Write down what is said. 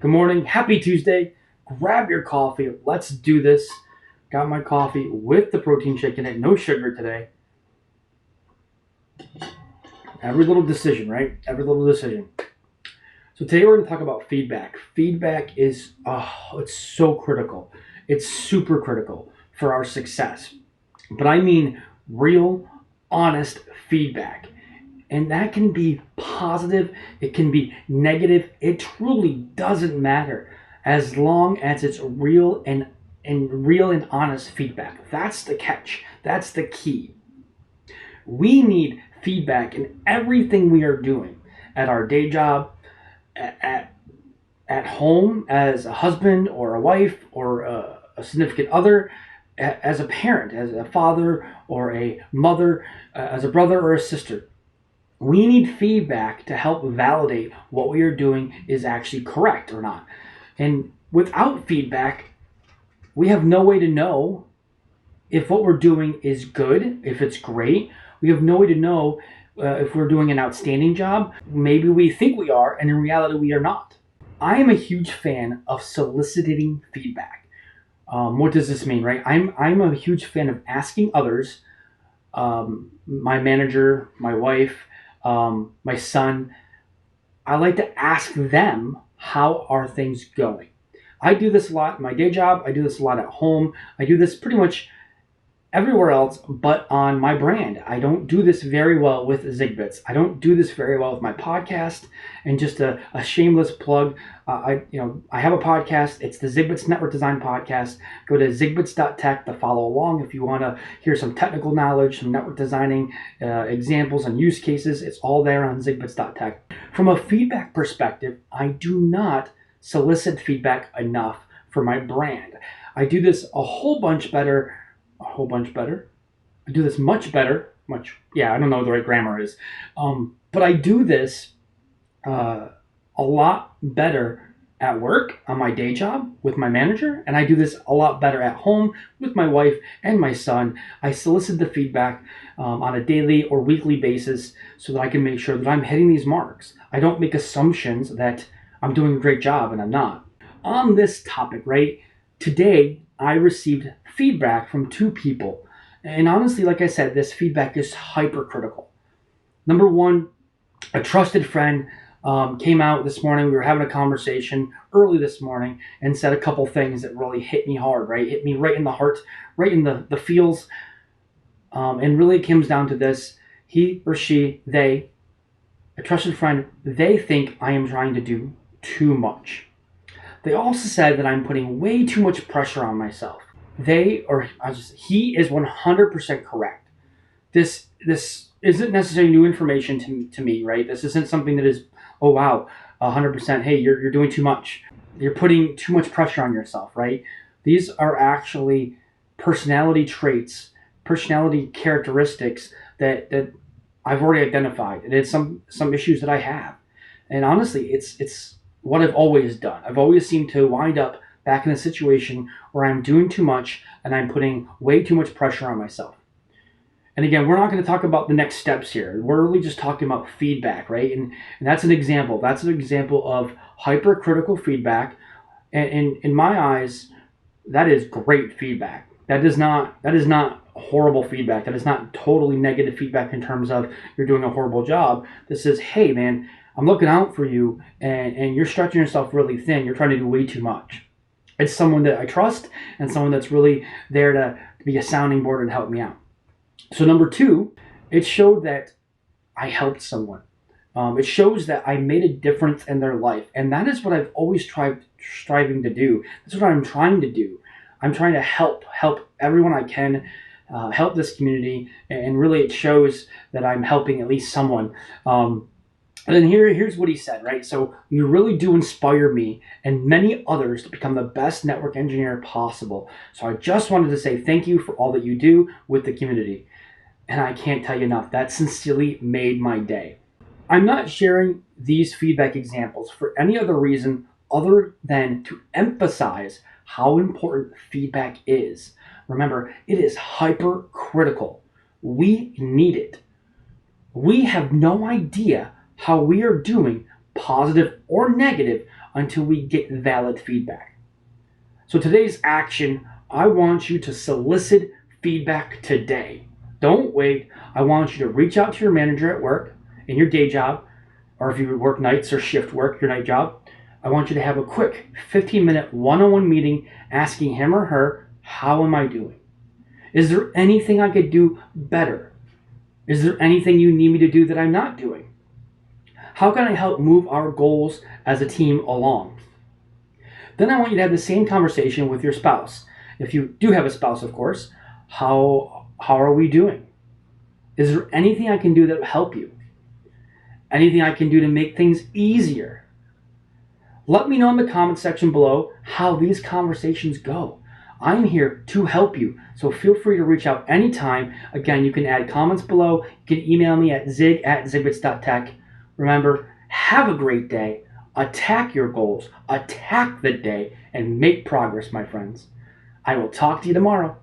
Good morning. Happy Tuesday. Grab your coffee. Let's do this. Got my coffee with the protein shake in it. No sugar today. Every little decision, right? Every little decision. So today we're going to talk about feedback. Feedback is, it's so critical. It's super critical for our success. But I mean real, honest feedback. And that can be positive, it can be negative. It truly doesn't matter as long as it's real and honest feedback. That's the catch. That's the key. We need feedback in everything we are doing at our day job, at at home as a husband or a wife or a significant other, as a parent, as a father or a mother, as a brother or a sister. We need feedback to help validate what we are doing is actually correct or not. And without feedback, we have no way to know if what we're doing is good, if it's great. We have no way to know if we're doing an outstanding job. Maybe we think we are, and in reality, we are not. I am a huge fan of soliciting feedback. What does this mean, right? I'm a huge fan of asking others, my manager, my wife, my son. I like to ask them, how are things going? I do this a lot in my day job. I do this a lot at home. I do this pretty much everywhere else but on my brand. I don't do this very well with Zigbits. I don't do this very well with my podcast. And just a shameless plug, I have a podcast. It's the Zigbits Network Design Podcast. Go to zigbits.tech to follow along if you want to hear some technical knowledge, some network designing examples and use cases. It's all there on zigbits.tech. From a feedback perspective, I do not solicit feedback enough for my brand. I do this a whole bunch better. I do this much better. I don't know what the right grammar is. But I do this a lot better at work on my day job with my manager, and I do this a lot better at home with my wife and my son. I solicit the feedback on a daily or weekly basis so that I can make sure that I'm hitting these marks. I don't make assumptions that I'm doing a great job and I'm not. On this topic, right, today I received feedback from two people. And honestly, like I said, this feedback is hypercritical. Number one, a trusted friend came out this morning. We were having a conversation early this morning and said a couple things that really hit me hard, right? Hit me right in the heart, right in the feels. And really it comes down to this. He or she, they, a trusted friend, they think I am trying to do too much. They also said that I'm putting way too much pressure on myself. He is 100% correct. This isn't necessarily new information to me, right? This isn't something that is, oh wow, 100%, hey, you're doing too much. You're putting too much pressure on yourself, right? These are actually personality traits, personality characteristics that I've already identified. And it's some issues that I have. And honestly, it's what I've always done. I've always seemed to wind up back in a situation where I'm doing too much and I'm putting way too much pressure on myself. And again, we're not going to talk about the next steps here. We're really just talking about feedback, right? And that's an example. That's an example of hypercritical feedback. And in my eyes, that is great feedback. That is not horrible feedback. That is not totally negative feedback in terms of you're doing a horrible job. This is, hey man, I'm looking out for you and you're stretching yourself really thin. You're trying to do way too much. It's someone that I trust and someone that's really there to be a sounding board and help me out. So number two, it showed that I helped someone. It shows that I made a difference in their life. And that is what I've always striving to do. That's what I'm trying to do. I'm trying to help everyone I can, help this community. And really it shows that I'm helping at least someone. And then here's what he said, right? So you really do inspire me and many others to become the best network engineer possible. So I just wanted to say thank you for all that you do with the community. And I can't tell you enough. That sincerely made my day. I'm not sharing these feedback examples for any other reason other than to emphasize how important feedback is. Remember, it is hypercritical. We need it. We have no idea how we are doing, positive or negative, until we get valid feedback. So today's action, I want you to solicit feedback today. Don't wait. I want you to reach out to your manager at work, in your day job, or if you work nights or shift work, your night job. I want you to have a quick 15-minute one-on-one meeting asking him or her, how am I doing? Is there anything I could do better? Is there anything you need me to do that I'm not doing? How can I help move our goals as a team along? Then I want you to have the same conversation with your spouse. If you do have a spouse, of course, how are we doing? Is there anything I can do that will help you? Anything I can do to make things easier? Let me know in the comment section below how these conversations go. I'm here to help you, so feel free to reach out anytime. Again, you can add comments below. You can email me at zig@zigbits.tech. Remember, have a great day. Attack your goals, attack the day, and make progress, my friends. I will talk to you tomorrow.